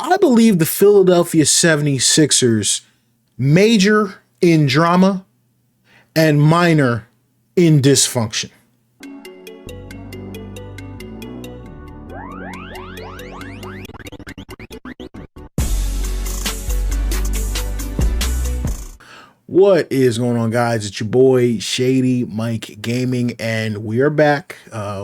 I believe the Philadelphia 76ers major in drama and minor in dysfunction. What is going on, guys? It's your boy Shady Mike Gaming, and we are back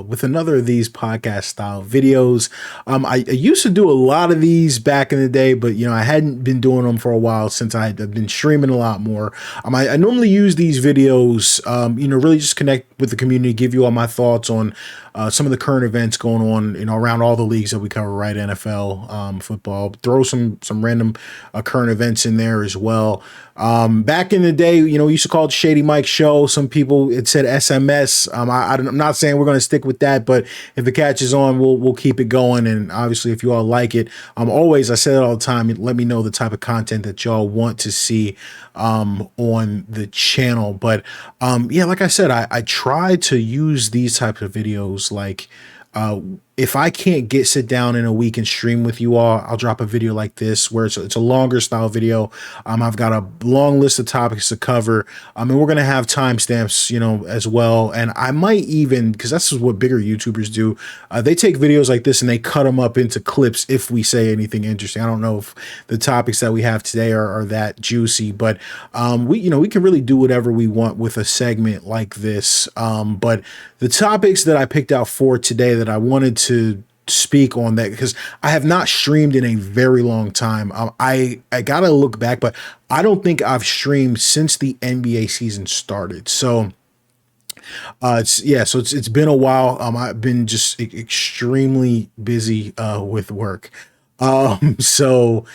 with another of these podcast style videos. I used to do a lot of these back in the day, but I hadn't been doing them for a while since I've been streaming a lot more. I normally use these videos, really just connect with the community, give you all my thoughts on some of the current events going on, around all the leagues that we cover, right? NFL, football, throw some random current events in there as well. Back in the day, we used to call it Shady Mike Show. Some people, it said SMS. I'm not saying we're going to stick with that, but if the catch is on, we'll keep it going. And obviously, if you all like it, always, I say it all the time, let me know the type of content that y'all want to see on the channel. But like I said, I try to use these types of videos like if I can't sit down in a week and stream with you all, I'll drop a video like this where it's a longer style video. I've got a long list of topics to cover. And we're going to have timestamps, as well. And I might even, because that's what bigger YouTubers do. They take videos like this and they cut them up into clips if we say anything interesting. I don't know if the topics that we have today are that juicy, but we can really do whatever we want with a segment like this. But the topics that I picked out for today that I wanted to speak on, that because I have not streamed in a very long time. I gotta look back, but I don't think I've streamed since the NBA season started. So it's been a while. I've been just extremely busy with work. So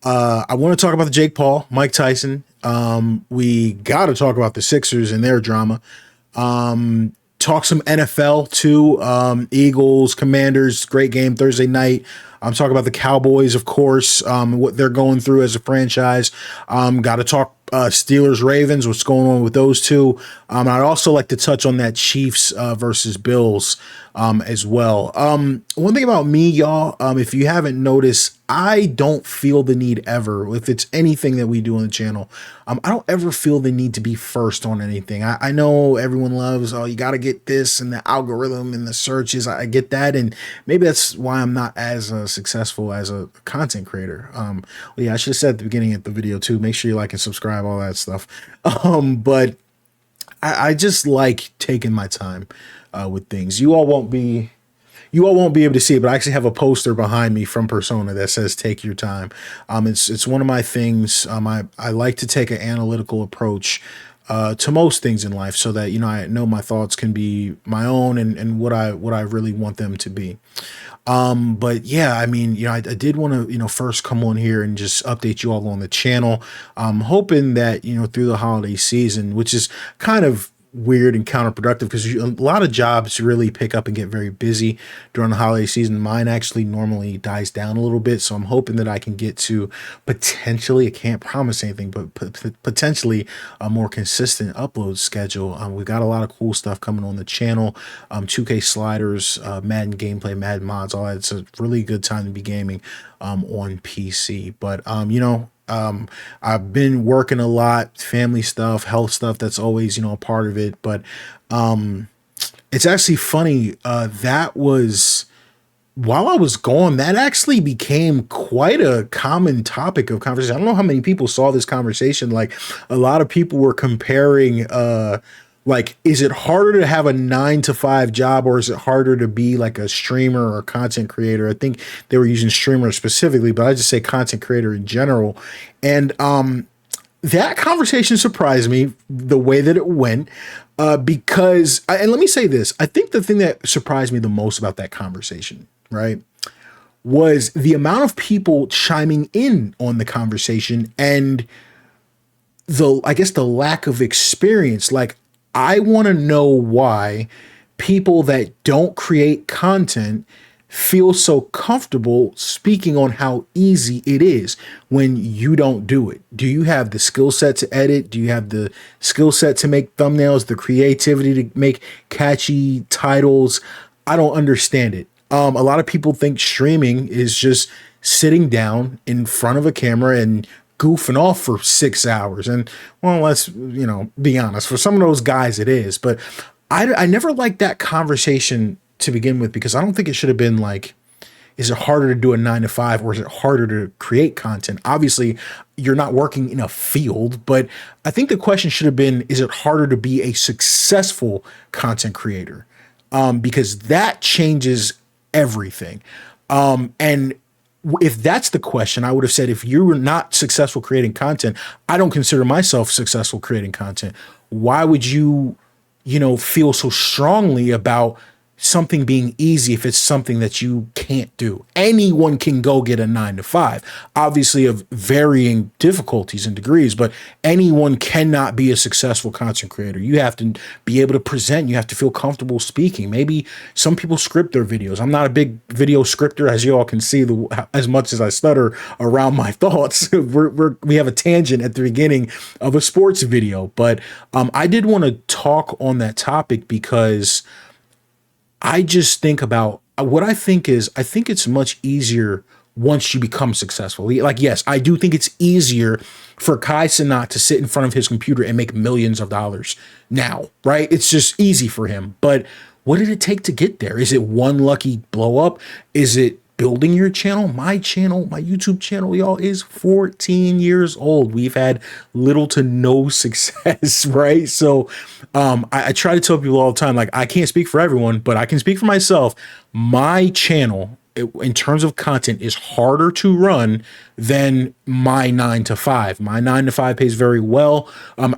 I want to talk about the Jake Paul, Mike Tyson. We got to talk about the Sixers and their drama. Talk some NFL too. Eagles, Commanders, great game Thursday night. I'm talking about the Cowboys, of course, what they're going through as a franchise. Got to talk Steelers, Ravens, what's going on with those two. I'd also like to touch on that Chiefs versus Bills as well. One thing about me, y'all, if you haven't noticed, I don't feel the need ever, if it's anything that we do on the channel, I don't ever feel the need to be first on anything. I know everyone loves, you got to get this and the algorithm and the searches. I get that. And maybe that's why I'm not as successful as a content creator. I should have said at the beginning of the video too, make sure you like and subscribe, all that stuff. But I just like taking my time with things. You all won't be able to see it, but I actually have a poster behind me from Persona that says "Take your time." It's one of my things. I like to take an analytical approach to most things in life, so that I know my thoughts can be my own and what I really want them to be. But yeah, I did want to, first come on here and just update you all on the channel. I'm hoping that, through the holiday season, which is kind of weird and counterproductive because a lot of jobs really pick up and get very busy during the holiday season. Mine actually normally dies down a little bit. So I'm hoping that I can get to potentially, I can't promise anything, but potentially a more consistent upload schedule. We've got a lot of cool stuff coming on the channel. 2K sliders, Madden gameplay, Madden mods, all that. It's a really good time to be gaming on PC. But, I've been working a lot, family stuff, health stuff. That's always, a part of it. But it's actually funny. That was, while I was gone, that actually became quite a common topic of conversation. I don't know how many people saw this conversation. Like, a lot of people were comparing, is it harder to have a 9-to-5 job, or is it harder to be like a streamer or a content creator? I think they were using streamer specifically, but I just say content creator in general. And that conversation surprised me the way that it went, because, and let me say this, I think the thing that surprised me the most about that conversation, right, was the amount of people chiming in on the conversation and the lack of experience. Like, I want to know why people that don't create content feel so comfortable speaking on how easy it is when you don't do it. Do you have the skill set to edit? Do you have the skill set to make thumbnails, the creativity to make catchy titles? I don't understand it. A lot of people think streaming is just sitting down in front of a camera and goofing off for 6 hours. And well, let's, be honest, for some of those guys it is, but I never liked that conversation to begin with, because I don't think it should have been like, is it harder to do a 9 to 5 or is it harder to create content? Obviously, you're not working in a field, but I think the question should have been, is it harder to be a successful content creator? Because that changes everything. And if that's the question, I would have said, if you were not successful creating content, I don't consider myself successful creating content. Why would you, feel so strongly about something being easy if it's something that you can't do? Anyone can go get a 9 to 5, obviously of varying difficulties and degrees, but anyone cannot be a successful content creator. You have to be able to present. You have to feel comfortable speaking. Maybe some people script their videos. I'm not a big video scripter, as you all can see, as much as I stutter around my thoughts. We have a tangent at the beginning of a sports video, but I did want to talk on that topic because I just think about what I think it's much easier once you become successful. Like, yes, I do think it's easier for Kai Cenat to sit in front of his computer and make millions of dollars now, right? It's just easy for him. But what did it take to get there? Is it one lucky blow up? Is it building your channel? My YouTube channel, y'all, is 14 years old. We've had little to no success, right? So I try to tell people all the time, like, I can't speak for everyone, but I can speak for myself. My channel, in terms of content, is harder to run than my 9 to 5. My 9 to 5 pays very well.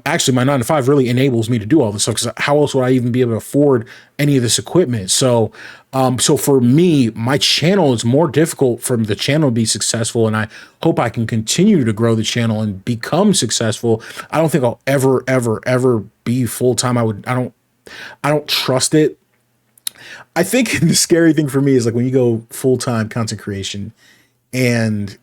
Actually, my 9 to 5 really enables me to do all this stuff, because how else would I even be able to afford any of this equipment? So for me, my channel is more difficult for the channel to be successful, and I hope I can continue to grow the channel and become successful. I don't think I'll ever be full time. I don't trust it. I think the scary thing for me is like when you go full-time content creation, and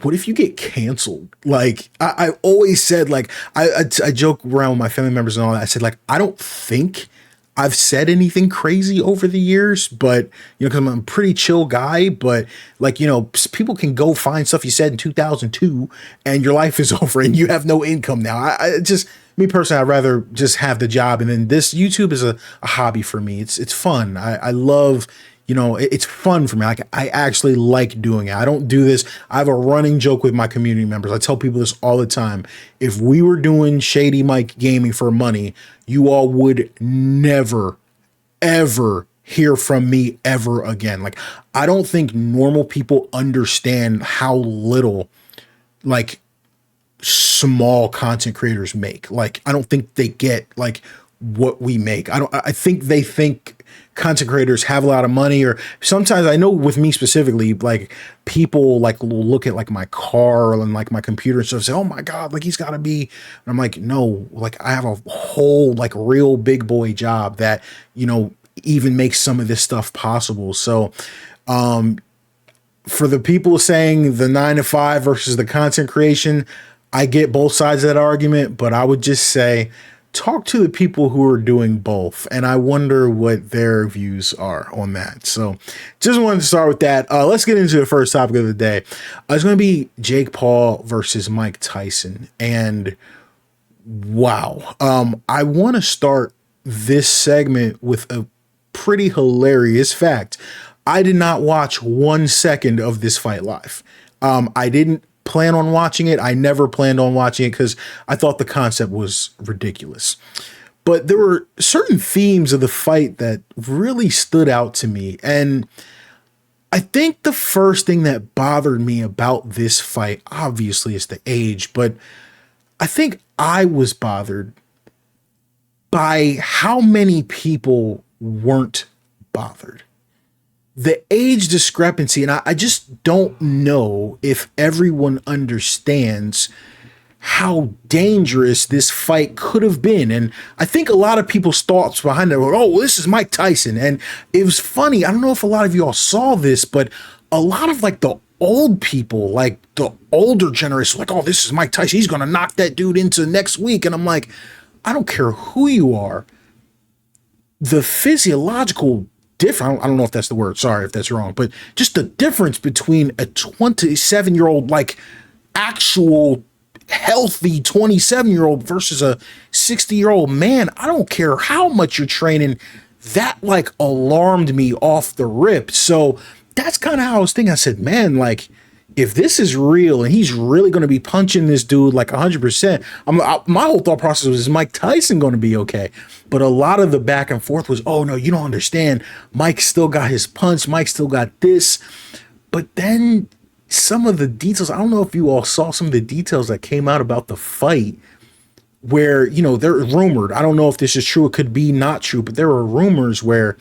what if you get canceled? Like I always said, like I joke around with my family members and all that. I said, like, I don't think I've said anything crazy over the years, but because I'm a pretty chill guy, but like, people can go find stuff you said in 2002 and your life is over and you have no income now. I just, me personally, I'd rather just have the job. And then this YouTube is a hobby for me. It's fun. I love, it's fun for me. Like, I actually like doing it. I don't do this. I have a running joke with my community members. I tell people this all the time. If we were doing Shady Mike Gaming for money, you all would never, ever hear from me ever again. Like, I don't think normal people understand how little, like, small content creators make. Like, I don't think they get like what we make. I think they think content creators have a lot of money, or sometimes, I know with me specifically, like, people like will look at like my car and like my computer and stuff and say, oh my God, like he's got to be, and I'm like, no, like I have a whole like real big boy job that, even makes some of this stuff possible. So, for the people saying the 9 to 5 versus the content creation, I get both sides of that argument, but I would just say, talk to the people who are doing both, and I wonder what their views are on that. So just wanted to start with that. Let's get into the first topic of the day. It's going to be Jake Paul versus Mike Tyson. And wow, I want to start this segment with a pretty hilarious fact. I did not watch 1 second of this fight live. I didn't plan on watching it. I never planned on watching it because I thought the concept was ridiculous. But there were certain themes of the fight that really stood out to me. And I think the first thing that bothered me about this fight, obviously, is the age. But I think I was bothered by how many people weren't bothered. The age discrepancy, and I just don't know if everyone understands how dangerous this fight could have been. And I think a lot of people's thoughts behind it were, oh, well, this is Mike Tyson. And it was funny. I don't know if a lot of you all saw this, but a lot of like the old people, like the older generation, like, oh, this is Mike Tyson. He's going to knock that dude into next week. And I'm like, I don't care who you are. The physiological different. I don't know if that's the word. Sorry if that's wrong, but just the difference between a 27-year-old, like actual healthy 27-year-old versus a 60-year-old man. I don't care how much you're training. That like alarmed me off the rip. So that's kind of how I was thinking. I said, man, like if this is real and he's really going to be punching this dude like 100%, my whole thought process was, is Mike Tyson going to be okay? But a lot of the back and forth was, oh no, you don't understand. Mike still got his punch. Mike still got this. But then some of the details, I don't know if you all saw some of the details that came out about the fight where, you know, they're rumored. I don't know if this is true. It could be not true, but there were rumors where,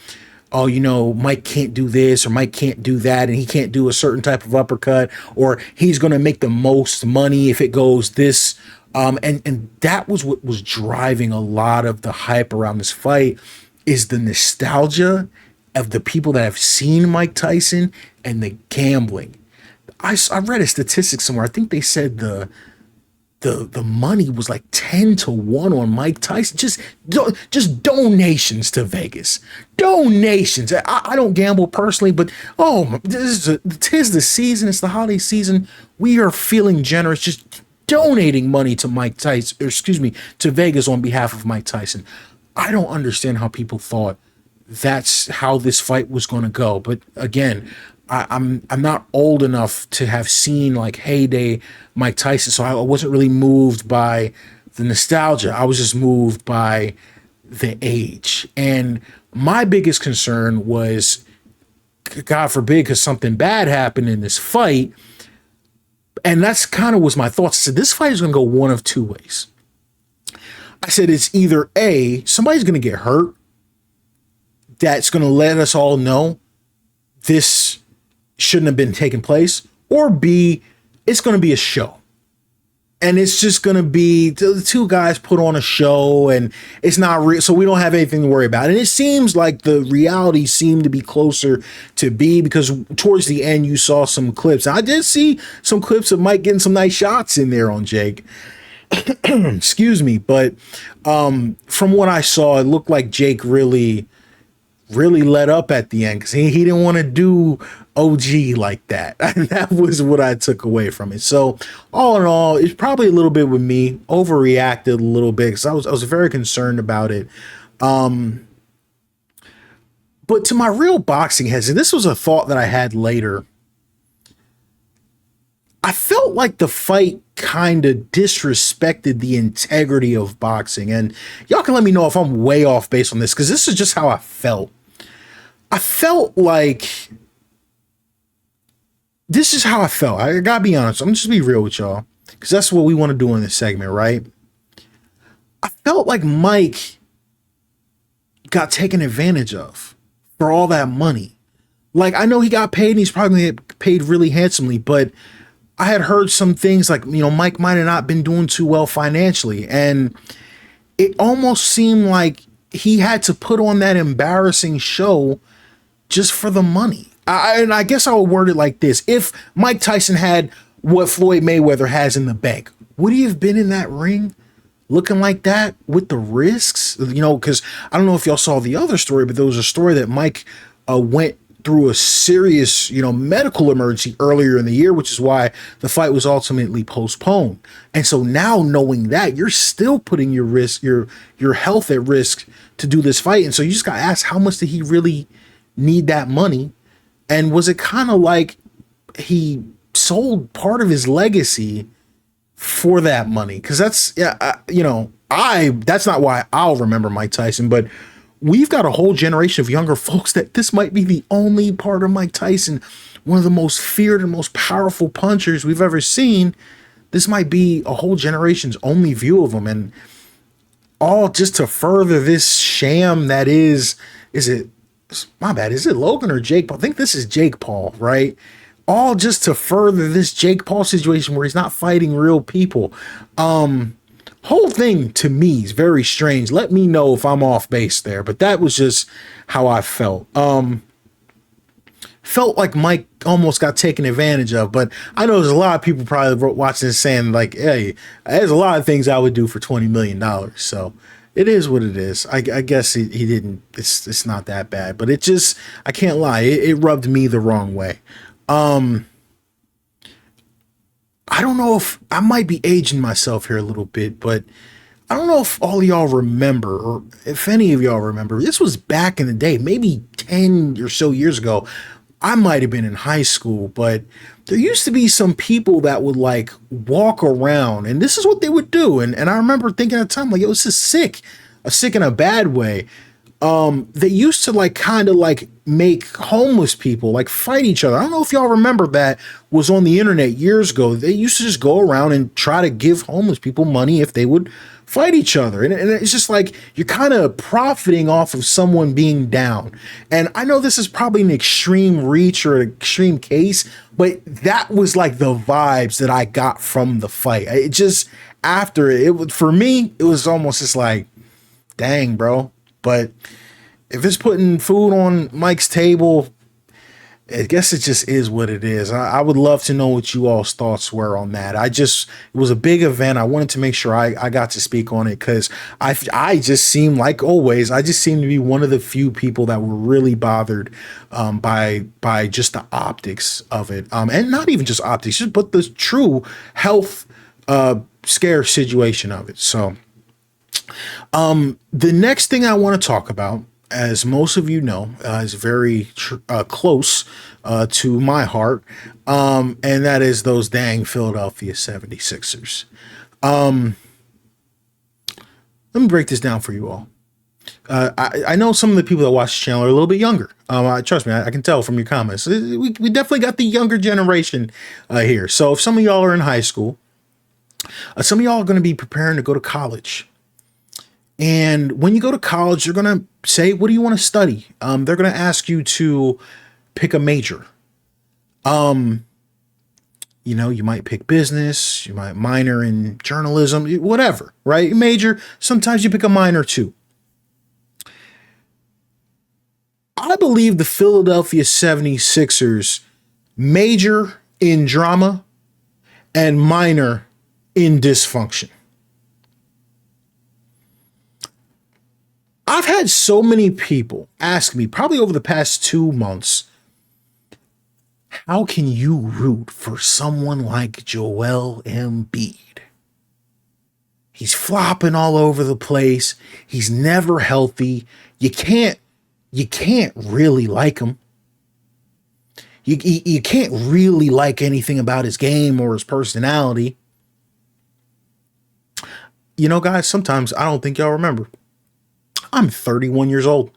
oh, you know, Mike can't do this or Mike can't do that, and he can't do a certain type of uppercut, or he's going to make the most money if it goes this. And that was what was driving a lot of the hype around this fight, is the nostalgia of the people that have seen Mike Tyson and the gambling. I read a statistic somewhere. I think they said the money was like 10-1 on Mike Tyson. Just donations to Vegas. Donations. I don't gamble personally, but tis the season. It's the holiday season. We are feeling generous, just donating money to Mike Tyson, or excuse me, to Vegas on behalf of Mike Tyson. I don't understand how people thought that's how this fight was going to go. But again, I'm not old enough to have seen like heyday Mike Tyson, so I wasn't really moved by the nostalgia. I was just moved by the age. And my biggest concern was, God forbid, because something bad happened in this fight. And that's kind of was my thoughts. I said, this fight is going to go one of two ways. I said, it's either A, somebody's going to get hurt that's going to let us all know this shouldn't have been taking place, or B, it's going to be a show. And it's just going to be the two guys put on a show, and it's not real. So we don't have anything to worry about. And it seems like the reality seemed to be closer to B, because towards the end, you saw some clips. I did see some clips of Mike getting some nice shots in there on Jake. Excuse me. But from what I saw, it looked like Jake really let up at the end, because he didn't want to do OG like that. That was what I took away from it. So all in all, it's probably a little bit with me, overreacted a little bit, because I was very concerned about it. But to my real boxing heads, and this was a thought that I had later, I felt like the fight kind of disrespected the integrity of boxing. And y'all can let me know if I'm way off based on this, because this is just how I felt. I felt like, this is how I felt. I gotta be honest. I'm just be real with y'all, because that's what we want to do in this segment, right? I felt like Mike got taken advantage of for all that money. Like, I know he got paid, and he's probably gonna get paid really handsomely, but I had heard some things like, you know, Mike might have not been doing too well financially, and it almost seemed like he had to put on that embarrassing show just for the money. And I guess I would word it like this. If Mike Tyson had what Floyd Mayweather has in the bank, would he have been in that ring looking like that with the risks? You know, because I don't know if y'all saw the other story, but there was a story that Mike went through a serious, you know, medical emergency earlier in the year, which is why the fight was ultimately postponed. And so now, knowing that, you're still putting your health at risk to do this fight. And so you just got to ask, how much did he really need that money? And was it kind of like he sold part of his legacy for that money? Because that's, that's not why I'll remember Mike Tyson, but we've got a whole generation of younger folks that this might be the only part of Mike Tyson, one of the most feared and most powerful punchers we've ever seen. This might be a whole generation's only view of him. And all just to further this sham that is it Logan or Jake Paul? I think this is Jake Paul, right? All just to further this Jake Paul situation where he's not fighting real people. Whole thing to me is very strange. Let me know if I'm off base there, but that was just how I felt. Felt like Mike almost got taken advantage of, but I know there's a lot of people probably watching this saying like, hey, there's a lot of things I would do for $20 million. So It is what it is. I guess he didn't. It's not that bad, but it just, I can't lie. It rubbed me the wrong way. Um, I don't know if I might be aging myself here a little bit, but I don't know if all of y'all remember, or if any of y'all remember. This was back in the day, maybe 10 or so years ago. I might have been in high school, but there used to be some people that would like walk around, and this is what they would do. And I remember thinking at the time, like, it was just sick, a sick in a bad way. They used to like kind of like make homeless people like fight each other. I don't know if y'all remember that was on the internet years ago. They used to just go around and try to give homeless people money if they would fight each other. And it's just like you're kind of profiting off of someone being down. And I know this is probably an extreme reach or an extreme case, but that was like the vibes that I got from the fight. It just, after it was, for me, it was almost just like, dang, bro. But if it's putting food on Mike's table, I guess it just is what it is. I would love to know what you all's thoughts were on that. It was a big event. I wanted to make sure I got to speak on it because I just seem, like always, I just seem to be one of the few people that were really bothered by just the optics of it. And not even just optics, but the true health scare situation of it. So the next thing I want to talk about, as most of you know, is very close to my heart, and that is those dang Philadelphia 76ers. Let me break this down for you all. I know some of the people that watch the channel are a little bit younger. Trust me, I can tell from your comments. We definitely got the younger generation here. So if some of y'all are in high school, some of y'all are going to be preparing to go to college. And when you go to college, you're going to say, what do you want to study? They're going to ask you to pick a major. You might pick business, you might minor in journalism, whatever, right? Major, sometimes you pick a minor too. I believe the Philadelphia 76ers major in drama and minor in dysfunction. I've had so many people ask me, probably over the past 2 months, how can you root for someone like Joel Embiid? He's flopping all over the place. He's never healthy. You can't really like him. You can't really like anything about his game or his personality. You know, guys, sometimes I don't think y'all remember. I'm 31 years old.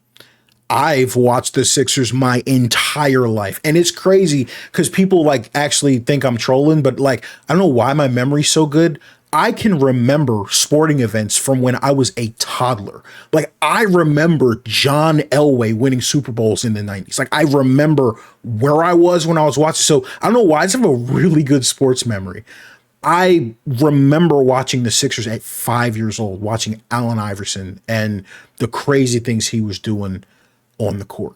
I've watched the Sixers my entire life. And it's crazy because people like actually think I'm trolling, but like, I don't know why my memory's so good. I can remember sporting events from when I was a toddler. Like, I remember John Elway winning Super Bowls in the 90s. Like, I remember where I was when I was watching. So I don't know why. I just have a really good sports memory. I remember watching the Sixers at 5 years old, watching Allen Iverson and the crazy things he was doing on the court.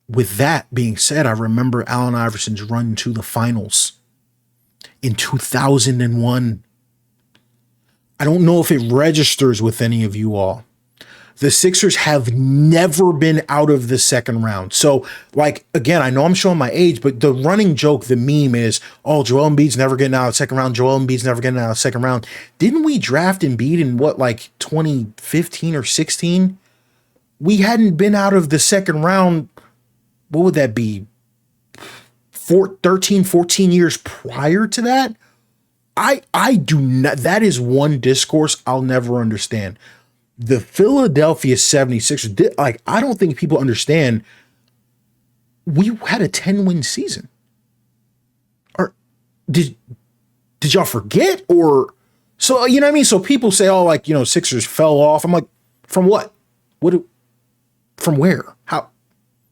With that being said, I remember Allen Iverson's run to the finals in 2001. I don't know if it registers with any of you all. The Sixers have never been out of the second round. So, like, again, I know I'm showing my age, but the running joke, the meme is, oh, Joel Embiid's never getting out of the second round. Joel Embiid's never getting out of the second round. Didn't we draft Embiid in what, like 2015 or 16? We hadn't been out of the second round. What would that be? 13, 14 years prior to that? I do not. That is one discourse I'll never understand. The Philadelphia 76ers, like, I don't think people understand. We had a 10-win season. Or did y'all forget? Or so, you know what I mean? So people say, oh, like, Sixers fell off. I'm like, from what? From where? How?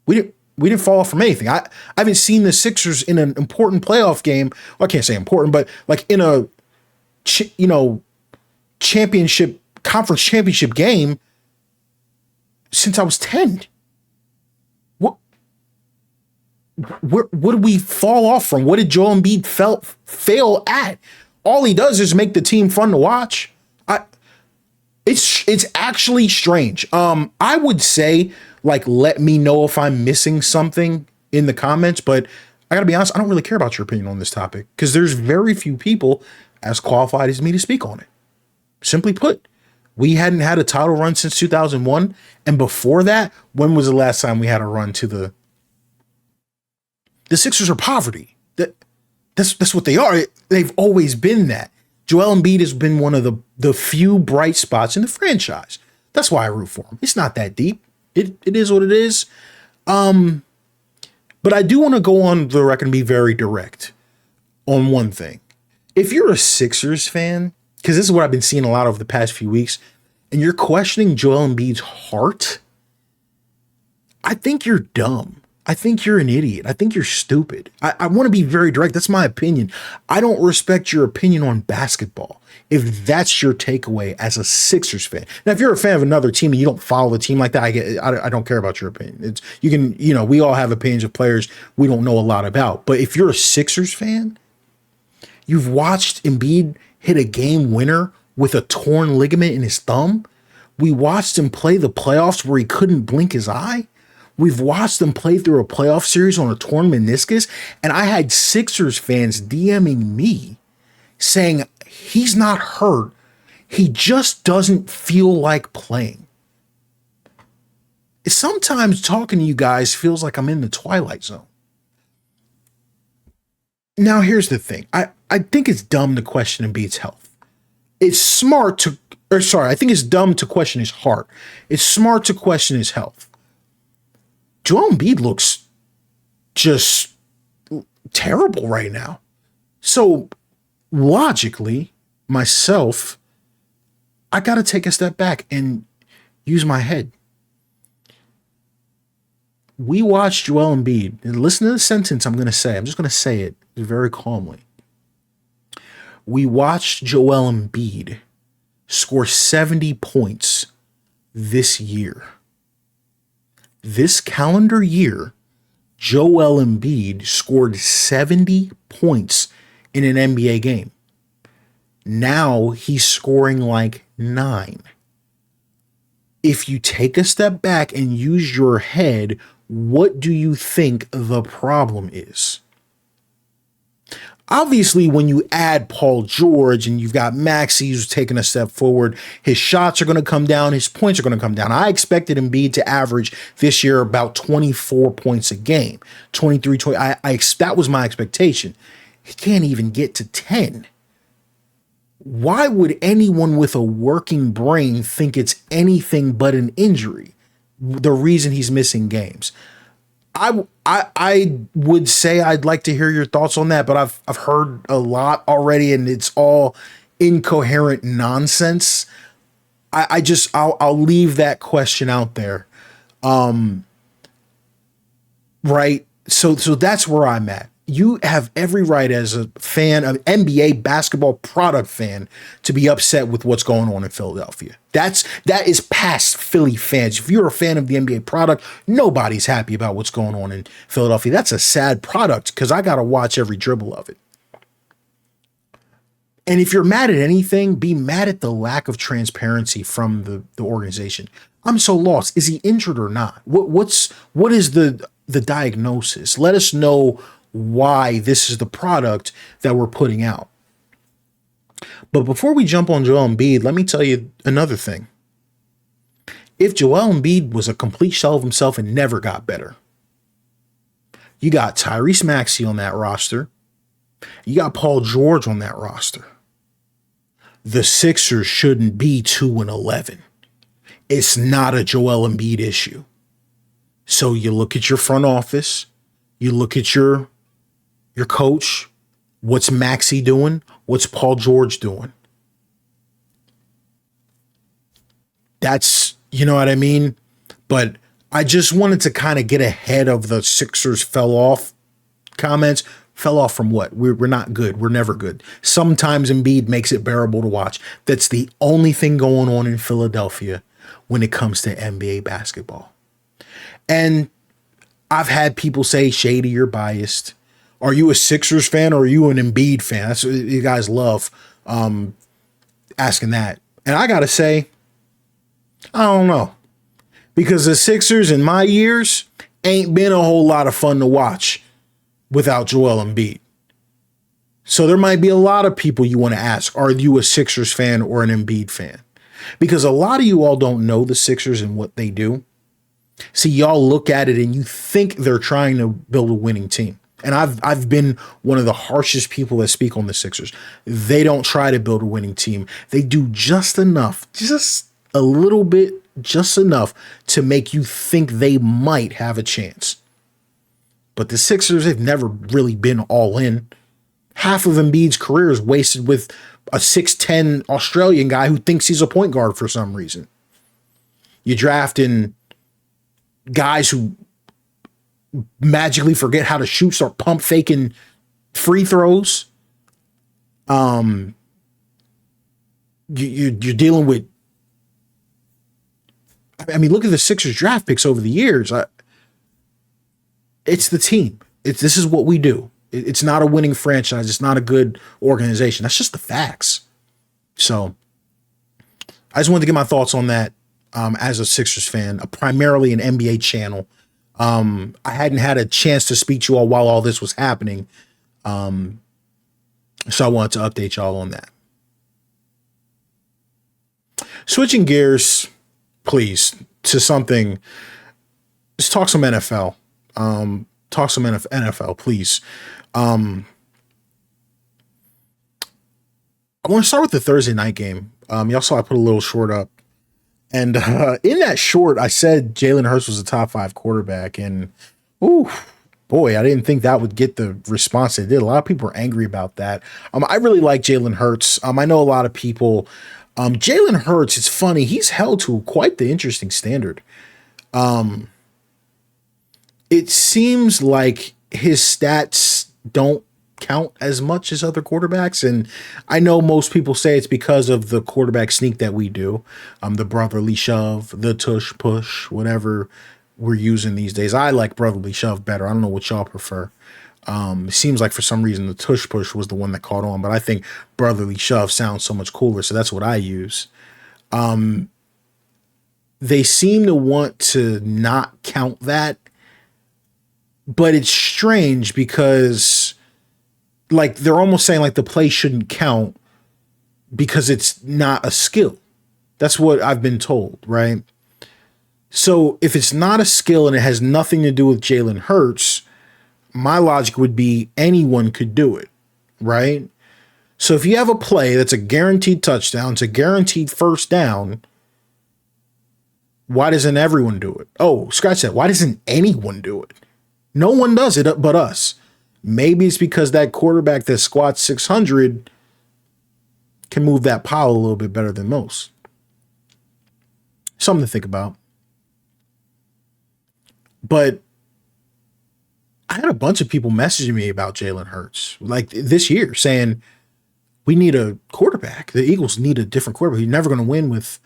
We didn't fall off from anything. I haven't seen the Sixers in an important playoff game. Well, I can't say important, but like in a conference championship game since I was 10. What did we fall off from? What did Joel Embiid fail at? All he does is make the team fun to watch. It's actually strange. I would say, like, let me know if I'm missing something in the comments, but I gotta be honest, I don't really care about your opinion on this topic because there's very few people as qualified as me to speak on it. Simply put, we hadn't had a title run since 2001, and before that, when was the last time we had a run to the Sixers are poverty? That's what they are. They've always been that. Joel Embiid has been one of the few bright spots in the franchise. That's why I root for him. It's not that deep. It is what it is. But I do want to go on the record and be very direct on one thing. If you're a Sixers fan, because this is what I've been seeing a lot over the past few weeks, and you're questioning Joel Embiid's heart, I think you're dumb. I think you're an idiot. I think you're stupid. I want to be very direct. That's my opinion. I don't respect your opinion on basketball if that's your takeaway as a Sixers fan. Now, if you're a fan of another team and you don't follow the team like that, I don't care about your opinion. We all have opinions of players we don't know a lot about. But if you're a Sixers fan, you've watched Embiid hit a game winner with a torn ligament in his thumb. We watched him play the playoffs where he couldn't blink his eye. We've watched them play through a playoff series on a torn meniscus, and I had Sixers fans DMing me saying he's not hurt. He just doesn't feel like playing. Sometimes talking to you guys feels like I'm in the Twilight Zone. Now, here's the thing. I think it's dumb to question Embiid's health. It's smart to, I think it's dumb to question his heart. It's smart to question his health. Joel Embiid looks just terrible right now. So logically, myself, I got to take a step back and use my head. We watched Joel Embiid, and listen to the sentence I'm going to say. I'm just going to say it very calmly. We watched Joel Embiid score 70 points this year. This calendar year, Joel Embiid scored 70 points in an NBA game. Now he's scoring like 9. If you take a step back and use your head, what do you think the problem is? Obviously, when you add Paul George and you've got Maxey who's taking a step forward, his shots are going to come down, his points are going to come down. I expected Embiid to average this year about 24 points a game, 23, 20. That was my expectation. He can't even get to 10. Why would anyone with a working brain think it's anything but an injury? The reason he's missing games. I would say I'd like to hear your thoughts on that, but I've heard a lot already, and it's all incoherent nonsense. I'll leave that question out there. Right. So that's where I'm at. You have every right as a fan, an NBA basketball product fan, to be upset with what's going on in Philadelphia. That is past Philly fans. If you're a fan of the NBA product, nobody's happy about what's going on in Philadelphia. That's a sad product because I got to watch every dribble of it. And if you're mad at anything, be mad at the lack of transparency from the organization. I'm so lost. Is he injured or not? What is the diagnosis? Let us know why this is the product that we're putting out. But before we jump on Joel Embiid, let me tell you another thing. If Joel Embiid was a complete shell of himself and never got better, you got Tyrese Maxey on that roster. You got Paul George on that roster. The Sixers shouldn't be 2-11. It's not a Joel Embiid issue. So you look at your front office, you look at your coach. What's Maxey doing? What's Paul George doing? That's, you know what I mean? But I just wanted to kind of get ahead of the Sixers fell off comments. Fell off from what? We're not good. We're never good. Sometimes Embiid makes it bearable to watch. That's the only thing going on in Philadelphia when it comes to NBA basketball. And I've had people say, Shady, you're biased. Are you a Sixers fan or are you an Embiid fan? That's what you guys love asking that. And I got to say, I don't know. Because the Sixers in my years ain't been a whole lot of fun to watch without Joel Embiid. So there might be a lot of people you want to ask, are you a Sixers fan or an Embiid fan? Because a lot of you all don't know the Sixers and what they do. See, y'all look at it and you think they're trying to build a winning team. And I've been one of the harshest people that speak on the Sixers. They don't try to build a winning team. They do just enough, just a little bit, just enough to make you think they might have a chance. But the Sixers have never really been all in. Half of Embiid's career is wasted with a 6'10 Australian guy who thinks he's a point guard for some reason. You draft in guys who magically forget how to shoot, start pump faking free throws. You're dealing with, I mean, look at the Sixers draft picks over the years. It's the team. This is what we do. It's not a winning franchise. It's not a good organization. That's just the facts. So I just wanted to get my thoughts on that as a Sixers fan, primarily an NBA channel. I hadn't had a chance to speak to you all while all this was happening. So I wanted to update y'all on that. Switching gears, please, to something. Let's talk some NFL. Talk some NFL, please. I want to start with the Thursday night game. Y'all saw I put a little short up. And in that short, I said Jalen Hurts was a top 5 quarterback. And, ooh, boy, I didn't think that would get the response it did. A lot of people are angry about that. I really like Jalen Hurts. I know a lot of people. Jalen Hurts, it's funny. He's held to quite the interesting standard. It seems like his stats don't count as much as other quarterbacks. And I know most people say it's because of the quarterback sneak that we do. The brotherly shove, the tush push, whatever we're using these days. I like brotherly shove better. I don't know what y'all prefer. It seems like for some reason the tush push was the one that caught on, but I think brotherly shove sounds so much cooler. So that's what I use. They seem to want to not count that, but it's strange because like they're almost saying like the play shouldn't count because it's not a skill. That's what I've been told, right? So if it's not a skill and it has nothing to do with Jalen Hurts, my logic would be anyone could do it, right? So if you have a play that's a guaranteed touchdown, it's a guaranteed first down, why doesn't everyone do it? Oh, scratch that. Why doesn't anyone do it? No one does it but us. Maybe it's because that quarterback that squats 600 can move that pile a little bit better than most. Something to think about. But I had a bunch of people messaging me about Jalen Hurts like this year saying, we need a quarterback. The Eagles need a different quarterback. You're never going to win with,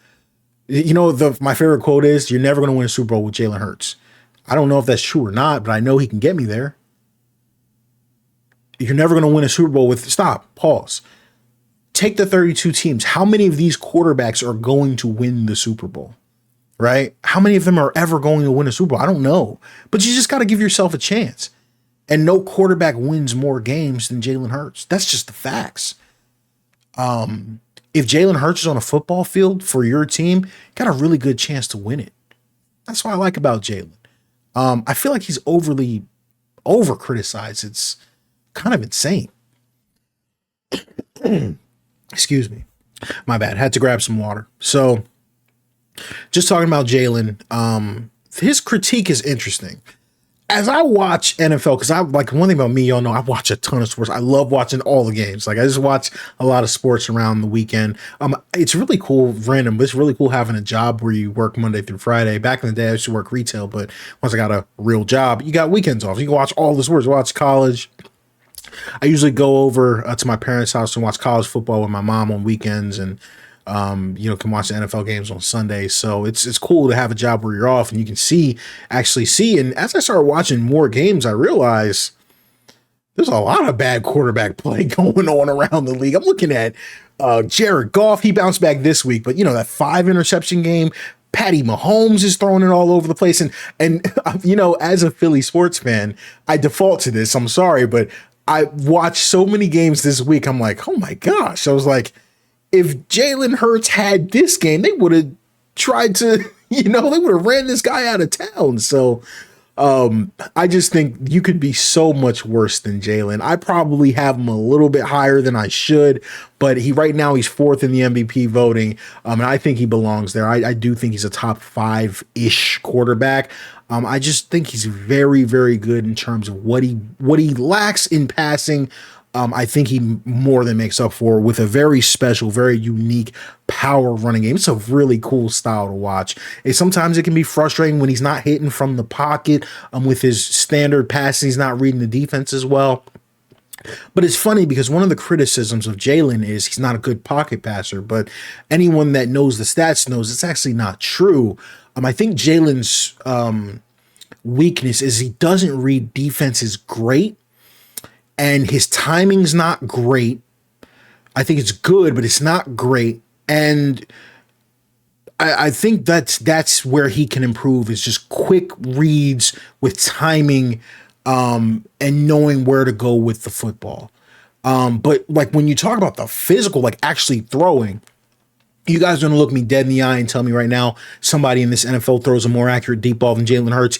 my favorite quote is, you're never going to win a Super Bowl with Jalen Hurts. I don't know if that's true or not, but I know he can get me there. You're never going to win a Super Bowl with, pause. Take the 32 teams. How many of these quarterbacks are going to win the Super Bowl? Right? How many of them are ever going to win a Super Bowl? I don't know. But you just got to give yourself a chance. And no quarterback wins more games than Jalen Hurts. That's just the facts. If Jalen Hurts is on a football field for your team, got a really good chance to win it. That's what I like about Jalen. I feel like he's overly over-criticized. It's kind of insane. Excuse me. My bad. Had to grab some water. So just talking about Jalen, his critique is interesting. As I watch NFL, because I like one thing about me, y'all know I watch a ton of sports. I love watching all the games. Like I just watch a lot of sports around the weekend. It's really cool, random, but it's really cool having a job where you work Monday through Friday. Back in the day, I used to work retail, but once I got a real job, you got weekends off. You can watch all the sports, watch college. I usually go over to my parents' house and watch college football with my mom on weekends, and can watch the NFL games on Sundays. So it's cool to have a job where you're off and you can actually see. And as I started watching more games, I realized there's a lot of bad quarterback play going on around the league. I'm looking at Jared Goff. He bounced back this week, but that 5 interception game Patty Mahomes is throwing it all over the place. And you know, as a Philly sports fan, I default to this. I'm sorry, but I watched so many games this week. I'm like, oh my gosh. I was like, if Jalen Hurts had this game, they would have tried to, you know, they would have ran this guy out of town. So I just think you could be so much worse than Jalen. I probably have him a little bit higher than I should, but right now he's fourth in the MVP voting. And I think he belongs there. I do think he's a top 5-ish quarterback. I just think he's very, very good in terms of what he lacks in passing. I think he more than makes up for with a very special, very unique power running game. It's a really cool style to watch. Sometimes it can be frustrating when he's not hitting from the pocket with his standard passing. He's not reading the defense as well. But it's funny because one of the criticisms of Jalen is he's not a good pocket passer, but anyone that knows the stats knows it's actually not true. I think Jalen's weakness is he doesn't read defenses great. And his timing's not great. I think it's good, but it's not great. And I think that's where he can improve, is just quick reads with timing and knowing where to go with the football. But like when you talk about the physical, like actually throwing, you guys are going to look me dead in the eye and tell me right now somebody in this NFL throws a more accurate deep ball than Jalen Hurts.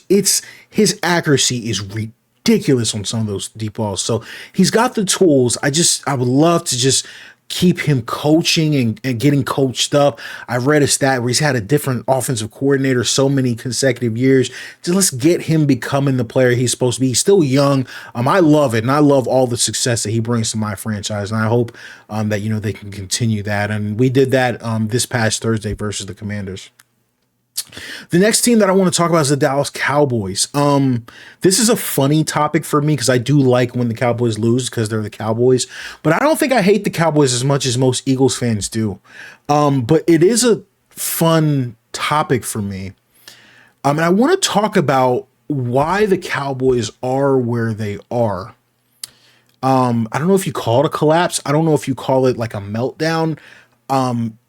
His accuracy is ridiculous on some of those deep balls. So he's got the tools. I would love to just keep him coaching and getting coached up. I read a stat where he's had a different offensive coordinator so many consecutive years. Just let's get him becoming the player he's supposed to be. He's still young. I love it. And I love all the success that he brings to my franchise. And I hope that, you know, they can continue that. And we did that this past Thursday versus the Commanders. The next team that I want to talk about is the Dallas Cowboys. This is a funny topic for me because I do like when the Cowboys lose because they're the Cowboys, but I don't think I hate the Cowboys as much as most Eagles fans do. But it is a fun topic for me. And I want to talk about why the Cowboys are where they are. I don't know if you call it a collapse. I don't know if you call it like a meltdown.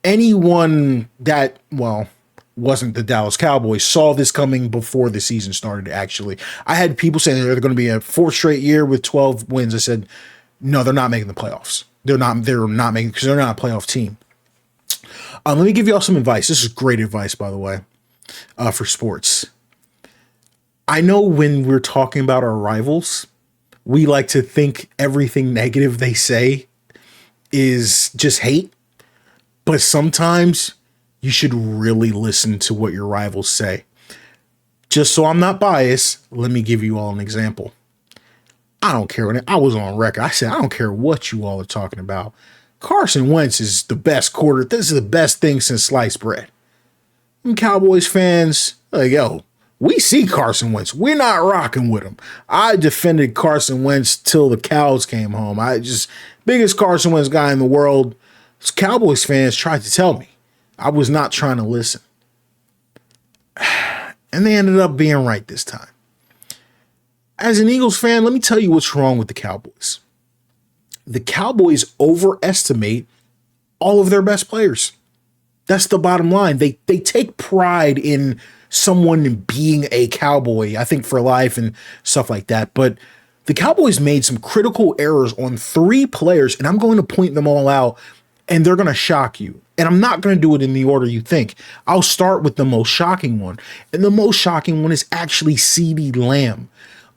Anyone that, wasn't the Dallas Cowboys saw this coming before the season started. Actually, I had people saying they're going to be a 4th straight year with 12 wins. I said, no, they're not making the playoffs. They're not making, because they're not a playoff team. Let me give you all some advice. This is great advice, by the way, for sports. I know when we're talking about our rivals, we like to think everything negative they say is just hate, but sometimes you should really listen to what your rivals say. Just so I'm not biased, let me give you all an example. I don't care what I was on record. I said, I don't care what you all are talking about. Carson Wentz is the best quarter. This is the best thing since sliced bread. And Cowboys fans, like, yo, we see Carson Wentz. We're not rocking with him. I defended Carson Wentz till the cows came home. Biggest Carson Wentz guy in the world. Cowboys fans tried to tell me. I was not trying to listen. And they ended up being right this time. As an Eagles fan, let me tell you what's wrong with the Cowboys. The Cowboys overestimate all of their best players. That's the bottom line. They take pride in someone being a Cowboy, I think for life and stuff like that. But the Cowboys made some critical errors on 3 players, and I'm going to point them all out, and they're going to shock you. And I'm not going to do it in the order you think. I'll start with the most shocking one. And the most shocking one is actually CeeDee Lamb.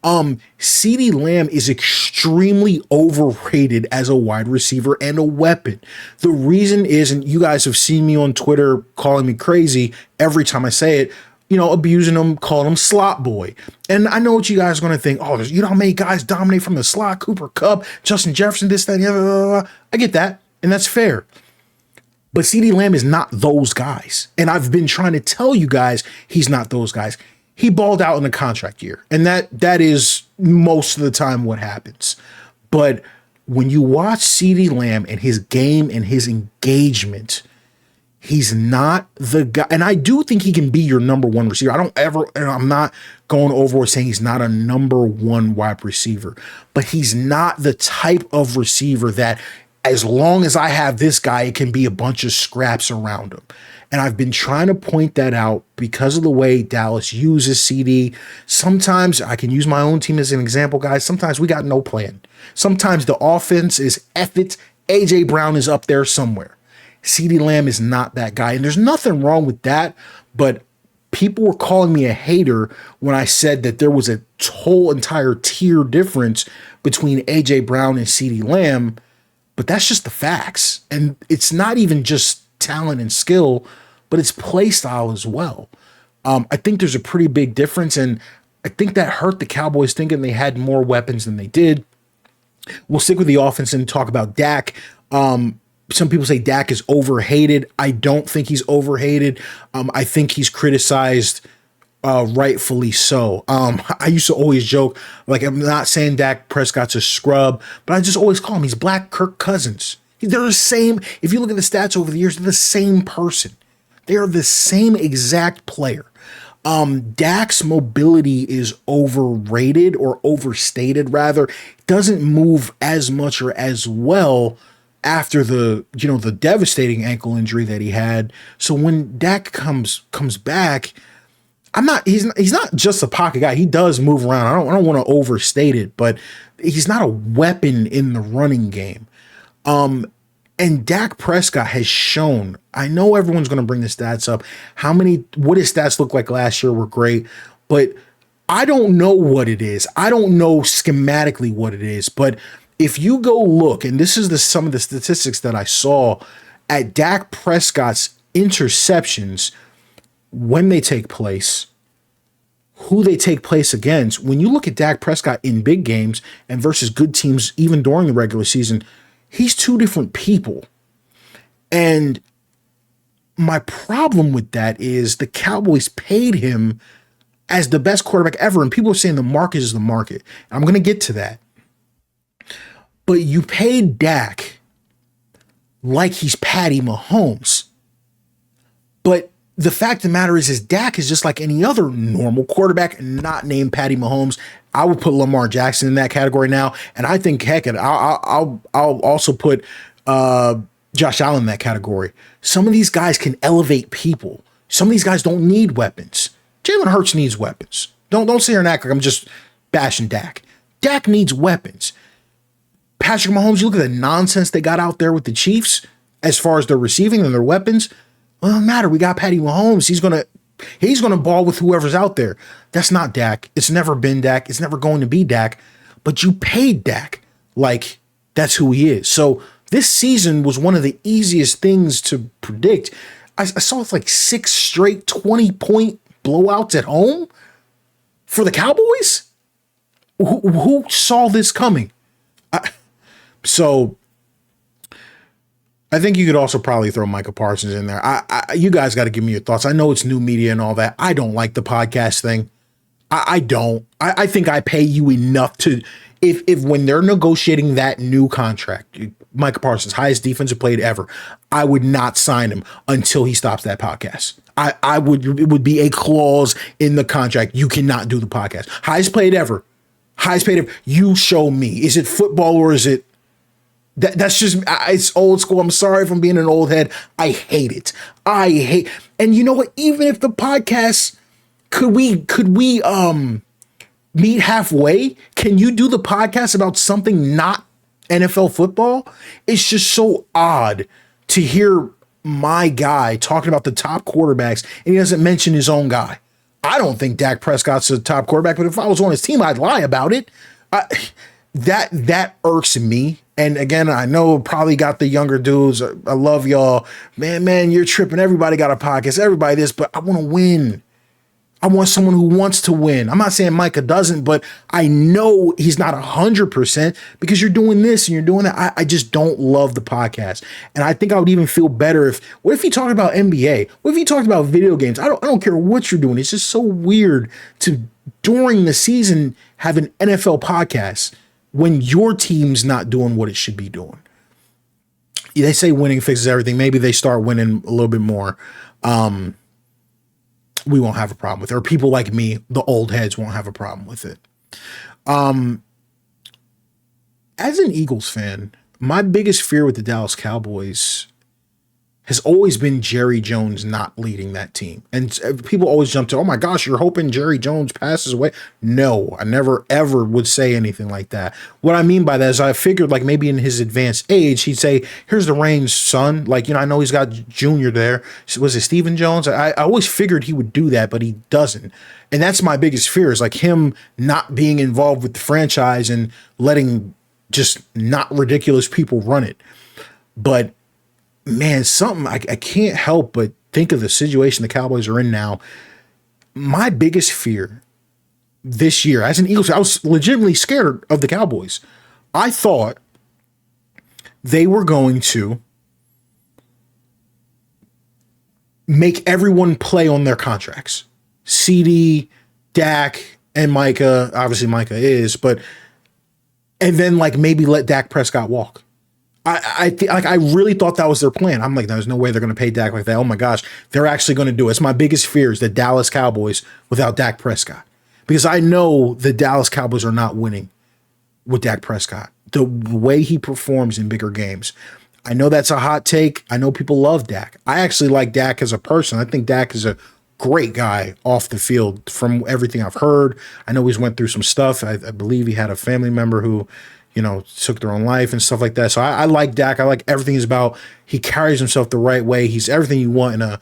CeeDee Lamb is extremely overrated as a wide receiver and a weapon. The reason is, and you guys have seen me on Twitter calling me crazy every time I say it, you know, abusing him, calling him slot boy. And I know what you guys are going to think. Oh, you know how many guys dominate from the slot? Cooper Kupp, Justin Jefferson, this, that, and the other. I get that. And that's fair. But CeeDee Lamb is not those guys. And I've been trying to tell you guys he's not those guys. He balled out in a contract year. And that is most of the time what happens. But when you watch CeeDee Lamb and his game and his engagement, he's not the guy. And I do think he can be your number 1 receiver. I'm not going overboard saying he's not a number 1 wide receiver. But he's not the type of receiver that as long as I have this guy, it can be a bunch of scraps around him. And I've been trying to point that out because of the way Dallas uses CD. Sometimes I can use my own team as an example, guys. Sometimes we got no plan. Sometimes the offense is F it. AJ Brown is up there somewhere. CD Lamb is not that guy. And there's nothing wrong with that. But people were calling me a hater when I said that there was a whole entire tier difference between AJ Brown and CD Lamb. But that's just the facts. And it's not even just talent and skill, but it's play style as well. I think there's a pretty big difference, and I think that hurt the Cowboys thinking they had more weapons than they did. We'll stick with the offense and talk about Dak. Some people say Dak is overhated. I don't think he's overhated. I think he's criticized rightfully so. I used to always joke, like, I'm not saying Dak Prescott's a scrub, but I just always call him, he's Black Kirk Cousins. They're the same. If you look at the stats over the years, they're the same person. They are the same exact player. Dak's mobility is overrated or overstated, rather. Doesn't move as much or as well after the devastating ankle injury that he had. So when Dak comes back, he's not just a pocket guy. He does move around. I don't want to overstate it, but he's not a weapon in the running game. And Dak Prescott has shown, I know everyone's going to bring the stats up. What his stats look like last year were great, but I don't know what it is. I don't know schematically what it is, but if you go look, and this is some of the statistics that I saw at Dak Prescott's interceptions, when they take place, who they take place against. When you look at Dak Prescott in big games and versus good teams, even during the regular season, he's two different people. And my problem with that is the Cowboys paid him as the best quarterback ever. And people are saying the market is the market. I'm going to get to that. But you paid Dak like he's Patty Mahomes. But the fact of the matter is Dak is just like any other normal quarterback not named Patty Mahomes. I would put Lamar Jackson in that category now. And I think, heck, I'll also put Josh Allen in that category. Some of these guys can elevate people. Some of these guys don't need weapons. Jalen Hurts needs weapons. Don't sit here and act like I'm just bashing Dak. Dak needs weapons. Patrick Mahomes, you look at the nonsense they got out there with the Chiefs as far as their receiving and their weapons. Well, it doesn't matter. We got Patty Mahomes. He's gonna ball with whoever's out there. That's not Dak. It's never been Dak. It's never going to be Dak. But you paid Dak like that's who he is. So this season was one of the easiest things to predict. I saw like 6 straight 20-point blowouts at home for the Cowboys. Who saw this coming? So I think you could also probably throw Micah Parsons in there. You guys got to give me your thoughts. I know it's new media and all that. I don't like the podcast thing. I don't. I think I pay you enough to, if when they're negotiating that new contract, Micah Parsons, highest defensive player ever, I would not sign him until he stops that podcast. It would be a clause in the contract. You cannot do the podcast. Highest paid ever. Highest paid ever. You show me. Is it football or is it? That's just, it's old school. I'm sorry if I'm being an old head. I hate it. And you know what? Even if the podcast, could we meet halfway? Can you do the podcast about something not NFL football? It's just so odd to hear my guy talking about the top quarterbacks and he doesn't mention his own guy. I don't think Dak Prescott's a top quarterback, but if I was on his team, I'd lie about it. That irks me. And again, I know probably got the younger dudes. I love y'all. Man, you're tripping. Everybody got a podcast. Everybody this, but I want to win. I want someone who wants to win. I'm not saying Micah doesn't, but I know he's not 100% because you're doing this and you're doing that. I just don't love the podcast. And I think I would even feel better what if you talked about NBA? What if you talked about video games? I don't care what you're doing. It's just so weird to, during the season, have an NFL podcast when your team's not doing what it should be doing. They say winning fixes everything. Maybe they start winning a little bit more. We won't have a problem with it. Or people like me, the old heads, won't have a problem with it. As an Eagles fan, my biggest fear with the Dallas Cowboys has always been Jerry Jones not leading that team. And people always jump to, oh my gosh, you're hoping Jerry Jones passes away. No, I never ever would say anything like that. What I mean by that is I figured like maybe in his advanced age, he'd say, here's the reins, son. Like, I know he's got Junior there. Was it Stephen Jones? I always figured he would do that, but he doesn't. And that's my biggest fear is like him not being involved with the franchise and letting just not ridiculous people run it. But man, something I can't help but think of the situation the Cowboys are in now. My biggest fear this year, as an Eagles, I was legitimately scared of the Cowboys. I thought they were going to make everyone play on their contracts. CD, Dak, and Micah. Obviously, Micah is, and then like maybe let Dak Prescott walk. I really thought that was their plan. I'm like, there's no way they're going to pay Dak like that. Oh my gosh, they're actually going to do it. It's my biggest fear is the Dallas Cowboys without Dak Prescott, because I know the Dallas Cowboys are not winning with Dak Prescott. The way he performs in bigger games. I know that's a hot take. I know people love Dak. I actually like Dak as a person. I think Dak is a great guy off the field from everything I've heard. I know he's went through some stuff. I believe he had a family member who took their own life and stuff like that. So I like Dak. I like everything he's about. He carries himself the right way. He's everything you want in a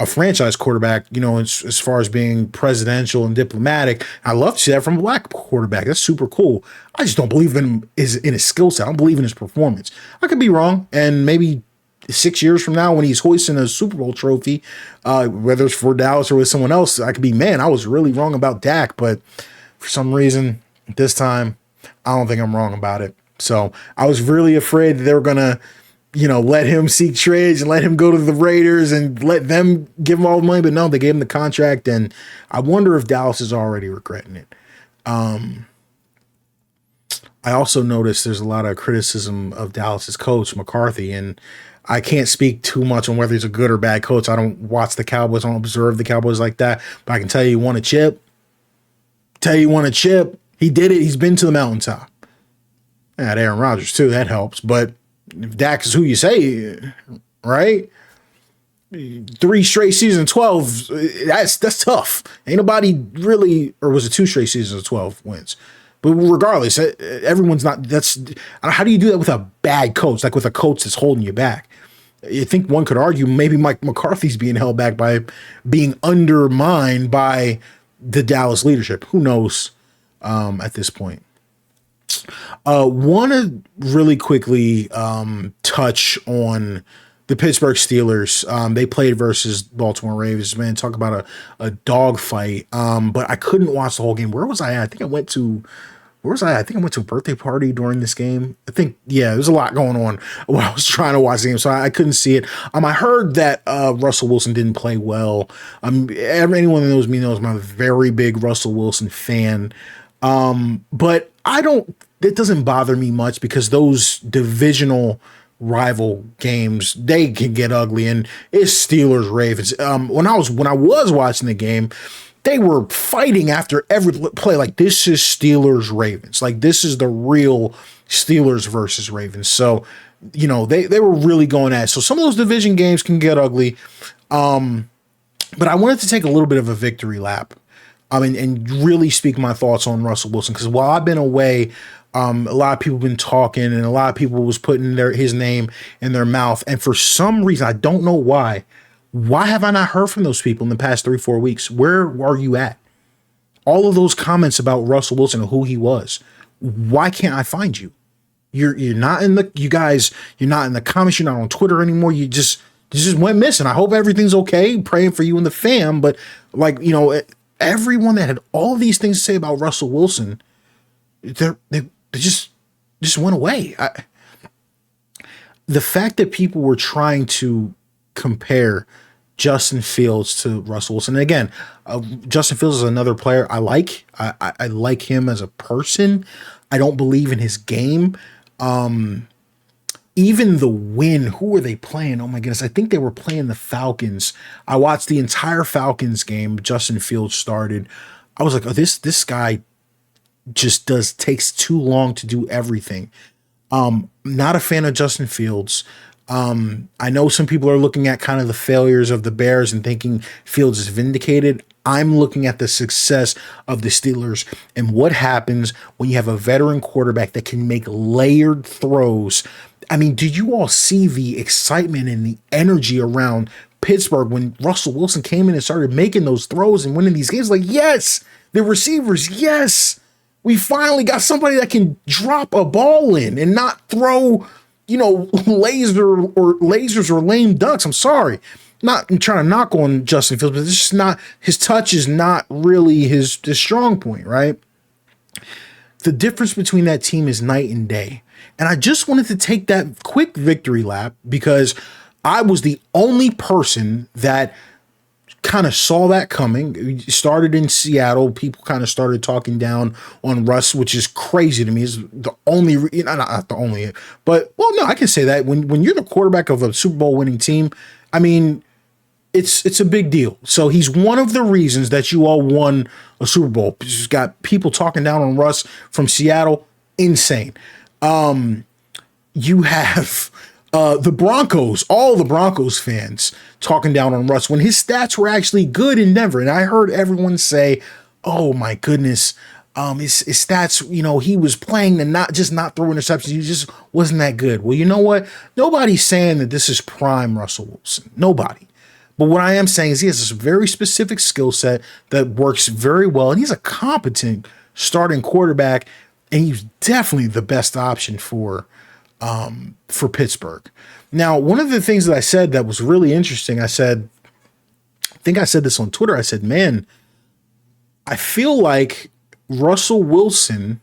franchise quarterback, as far as being presidential and diplomatic. I love to see that from a black quarterback. That's super cool. I just don't believe in his skill set. I don't believe in his performance. I could be wrong. And maybe 6 years from now when he's hoisting a Super Bowl trophy, whether it's for Dallas or with someone else, I could be, man, I was really wrong about Dak. But for some reason, this time, I don't think I'm wrong about it. So I was really afraid that they were going to, let him seek trades and let him go to the Raiders and let them give him all the money. But no, they gave him the contract. And I wonder if Dallas is already regretting it. I also noticed there's a lot of criticism of Dallas's coach, McCarthy. And I can't speak too much on whether he's a good or bad coach. I don't watch the Cowboys. I don't observe the Cowboys like that. But I can tell you, he won a chip. He did it. He's been to the mountaintop. And Aaron Rodgers, too. That helps. But if Dak is who you say, right? 3 straight seasons, 12, that's tough. Ain't nobody really, or was it 2 straight seasons of 12 wins? But regardless, everyone's not, how do you do that with a bad coach, like with a coach that's holding you back? I think one could argue maybe Mike McCarthy's being held back by being undermined by the Dallas leadership. Who knows? At this point, want to really quickly touch on the Pittsburgh Steelers. They played versus Baltimore Ravens. Man, talk about a dog fight. But I couldn't watch the whole game. Where was I at? I think I went to a birthday party during this game. There's a lot going on when I was trying to watch the game, so I couldn't see it. I heard that Russell Wilson didn't play well. Anyone that knows me knows I'm a very big Russell Wilson fan. But it doesn't bother me much because those divisional rival games, they can get ugly, and it's Steelers Ravens. When I was watching the game, they were fighting after every play. Like, this is Steelers Ravens. Like, this is the real Steelers versus Ravens. So, they were really going at it. So some of those division games can get ugly. But I wanted to take a little bit of a victory lap. And really speak my thoughts on Russell Wilson, because while I've been away, a lot of people have been talking, and a lot of people was putting his name in their mouth. And for some reason, I don't know why. Why have I not heard from those people in the past 3-4 weeks? Where are you at? All of those comments about Russell Wilson and who he was. Why can't I find you? You're not in the you're not in the comments. You're not on Twitter anymore. You just went missing. I hope everything's okay. Praying for you and the fam, but everyone that had all these things to say about Russell Wilson, they just went away. The fact that people were trying to compare Justin Fields to Russell Wilson, and again, Justin Fields is another player I like. I like him as a person. I don't believe in his game. Even the win, who were they playing? Oh my goodness. I think they were playing the Falcons. I watched the entire Falcons game. Justin Fields started. I was like, oh, this guy just takes too long to do everything. Not a fan of Justin Fields. I know some people are looking at kind of the failures of the Bears and thinking Fields is vindicated. I'm looking at the success of the Steelers and what happens when you have a veteran quarterback that can make layered throws. I mean, did you all see the excitement and the energy around Pittsburgh when Russell Wilson came in and started making those throws and winning these games? Like, yes, the receivers, yes, we finally got somebody that can drop a ball in and not throw, lasers or lame ducks. I'm sorry. Not trying to knock on Justin Fields, but it's just not, his touch is not really his strong point, right? The difference between that team is night and day. And I just wanted to take that quick victory lap because I was the only person that kind of saw that coming. It started in Seattle. People kind of started talking down on Russ, which is crazy to me. Is the only, not the only, but well, no, I can say that when you're the quarterback of a Super Bowl winning team, I mean, it's a big deal. So he's one of the reasons that you all won a Super Bowl. He's got people talking down on Russ from Seattle. Insane. You have the Broncos, all the Broncos fans talking down on Russ when his stats were actually good in Denver. And I heard everyone say, oh my goodness, his stats, he was playing to not throw interceptions. He just wasn't that good. Well, you know what? Nobody's saying that this is prime Russell Wilson. Nobody. But what I am saying is he has this very specific skill set that works very well. And he's a competent starting quarterback. And he's definitely the best option for Pittsburgh. Now, one of the things that I said that was really interesting, I think I said this on Twitter. I said, man, I feel like Russell Wilson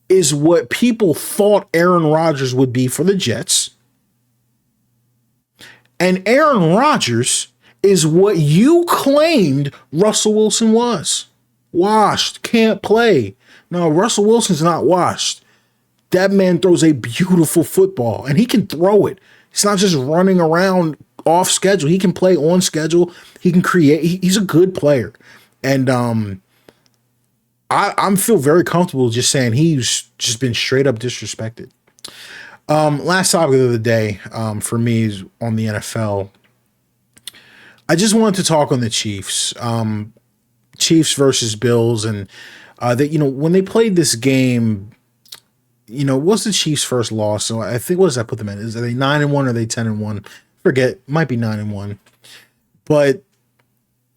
is what people thought Aaron Rodgers would be for the Jets. And Aaron Rodgers is what you claimed Russell Wilson was. Washed, can't play. No, Russell Wilson's not washed. That man throws a beautiful football, and he can throw it. He's not just running around off schedule. He can play on schedule. He can create. He's a good player. And I feel very comfortable just saying he's just been straight up disrespected. Last topic of the day for me is on the NFL. I just wanted to talk on the Chiefs. Chiefs versus Bills, and that when they played this game, it was the Chiefs' first loss. So I think, what does that put them in? Are they 9-1 or are they 10-1? Forget, might be 9-1. But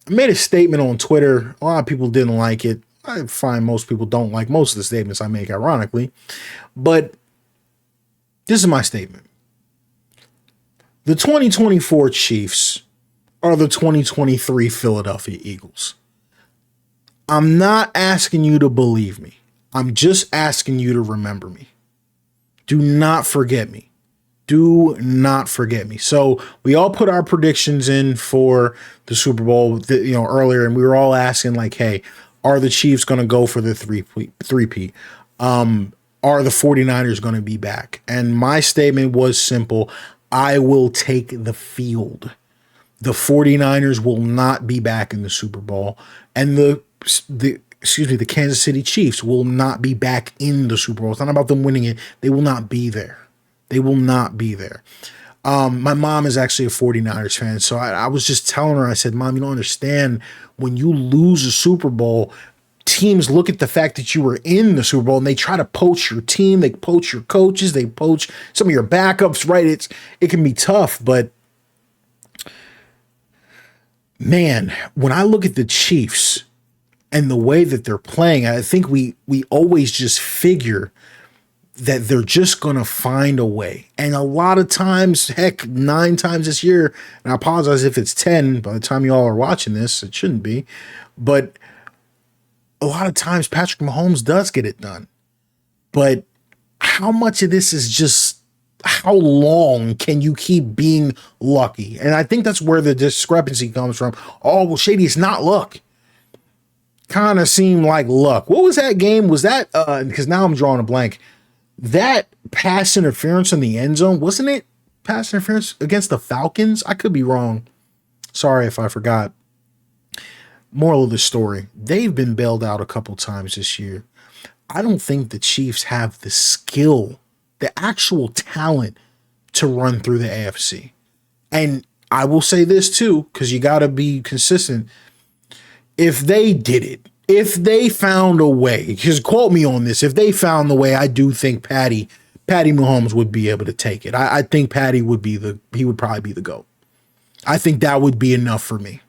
I made a statement on Twitter. A lot of people didn't like it. I find most people don't like most of the statements I make, ironically. But this is my statement. The 2024 Chiefs are the 2023 Philadelphia Eagles. I'm not asking you to believe me. I'm just asking you to remember me. Do not forget me. Do not forget me. So we all put our predictions in for the Super Bowl, earlier, and we were all asking like, hey, are the Chiefs going to go for the three-peat? Are the 49ers going to be back? And my statement was simple. I will take the field. The 49ers will not be back in the Super Bowl, and the Kansas City Chiefs will not be back in the Super Bowl. It's not about them winning it. They will not be there. They will not be there. My mom is actually a 49ers fan, so I was just telling her, I said, Mom, you don't understand. When you lose a Super Bowl, teams look at the fact that you were in the Super Bowl and they try to poach your team. They poach your coaches. They poach some of your backups, right? It can be tough, but man, when I look at the Chiefs and the way that they're playing, I think we always just figure that they're just going to find a way. And a lot of times, heck, 9 times this year, and I apologize if it's 10 by the time you all are watching this, it shouldn't be, but a lot of times Patrick Mahomes does get it done. But how much of this is just how long can you keep being lucky? And I think that's where the discrepancy comes from. Oh, well, Shady, it's not luck. Kind of seemed like luck. What was that game? Was that, because now I'm drawing a blank. That pass interference in the end zone, wasn't it pass interference against the Falcons? I could be wrong. Sorry if I forgot. Moral of the story, they've been bailed out a couple times this year. I don't think the Chiefs have the skill, the actual talent to run through the AFC. And I will say this too, because you got to be consistent. If they did it, if they found a way, just quote me on this, if they found the way, I do think Patty Mahomes would be able to take it. I think Patty would he would probably be the GOAT. I think that would be enough for me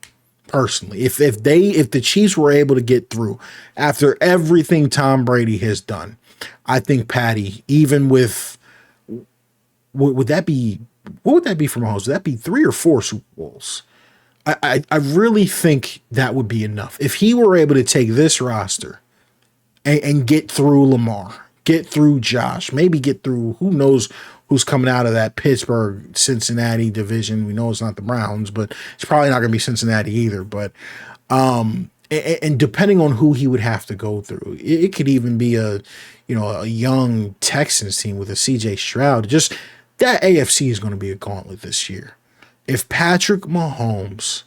personally. If the Chiefs were able to get through after everything Tom Brady has done, I think Patty, even with would that be what would that be for Mahomes? Would that be 3 or 4 Super Bowls? I really think that would be enough. If he were able to take this roster and get through Lamar, get through Josh, maybe get through who knows who's coming out of that Pittsburgh, Cincinnati division. We know it's not the Browns, but it's probably not going to be Cincinnati either. But and depending on who he would have to go through, it could even be a young Texans team with a CJ Stroud. Just that AFC is going to be a gauntlet this year. If Patrick Mahomes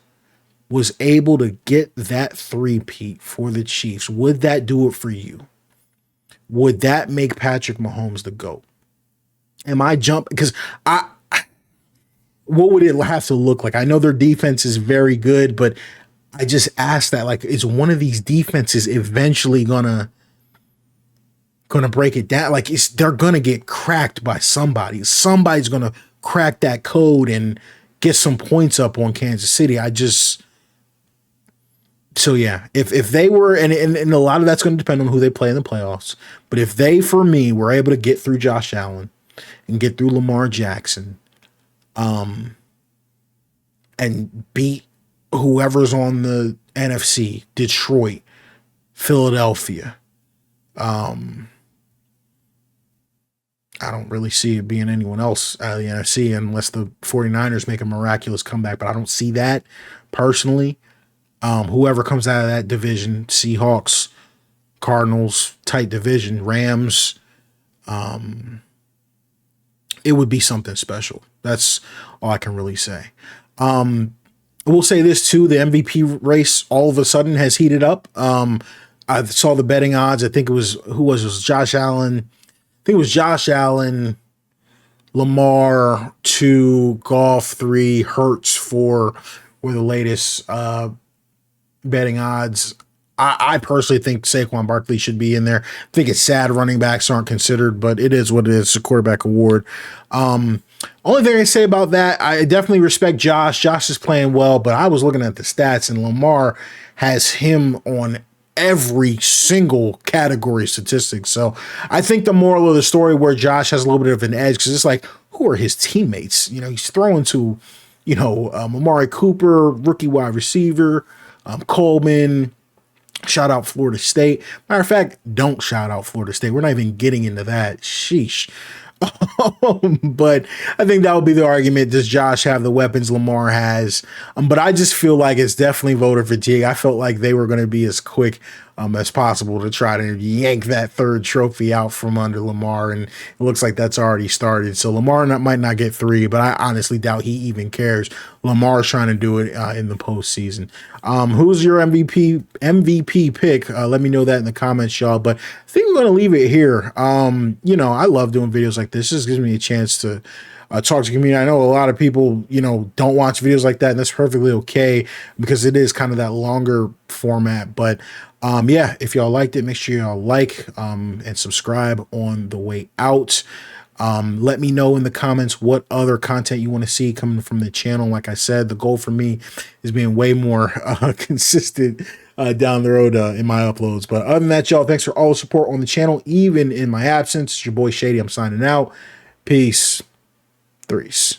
was able to get that three-peat for the Chiefs, would that do it for you? Would that make Patrick Mahomes the GOAT? Am I jumping? Because what would it have to look like? I know their defense is very good, but I just asked that, like, is one of these defenses eventually gonna break it down? Like, they're gonna get cracked by somebody. Somebody's gonna crack that code and get some points up on Kansas City. So yeah, if they were, and a lot of that's going to depend on who they play in the playoffs, but if they, for me, were able to get through Josh Allen and get through Lamar Jackson, and beat whoever's on the NFC, Detroit, Philadelphia, I don't really see it being anyone else out of the NFC unless the 49ers make a miraculous comeback, but I don't see that personally. Whoever comes out of that division, Seahawks, Cardinals, tight division, Rams, it would be something special. That's all I can really say. We'll say this too, the MVP race all of a sudden has heated up. I saw the betting odds. I think it was, it was Josh Allen. I think it was Josh Allen, Lamar 2, Goff 3, Hurts 4 were the latest betting odds. I personally think Saquon Barkley should be in there. I think it's sad running backs aren't considered, but it is what it is. It's a quarterback award. Only thing I say about that, I definitely respect Josh. Josh is playing well, but I was looking at the stats, and Lamar has him on every single category statistics. So I think the moral of the story where Josh has a little bit of an edge, because it's like, who are his teammates? He's throwing to, Amari Cooper, rookie wide receiver, Coleman. Shout out Florida State. Matter of fact, don't shout out Florida State. We're not even getting into that. Sheesh. But I think that would be the argument. Does Josh have the weapons Lamar has? But I just feel like it's definitely voter fatigue. I felt like they were going to be as quick as possible to try to yank that third trophy out from under Lamar, and it looks like that's already started. So Lamar might not get 3, but I honestly doubt he even cares. Lamar's trying to do it in the postseason. Who's your MVP pick? Let me know that in the comments, y'all. But I think we're going to leave it here. I love doing videos like this. This gives me a chance to talk to the community. I know a lot of people, don't watch videos like that, and that's perfectly okay because it is kind of that longer format. But yeah, if y'all liked it, make sure y'all like and subscribe on the way out. Let me know in the comments what other content you want to see coming from the channel. Like I said, the goal for me is being way more consistent down the road in my uploads. But other than that, y'all, thanks for all the support on the channel, even in my absence. It's your boy Shady. I'm signing out. Peace. Threes.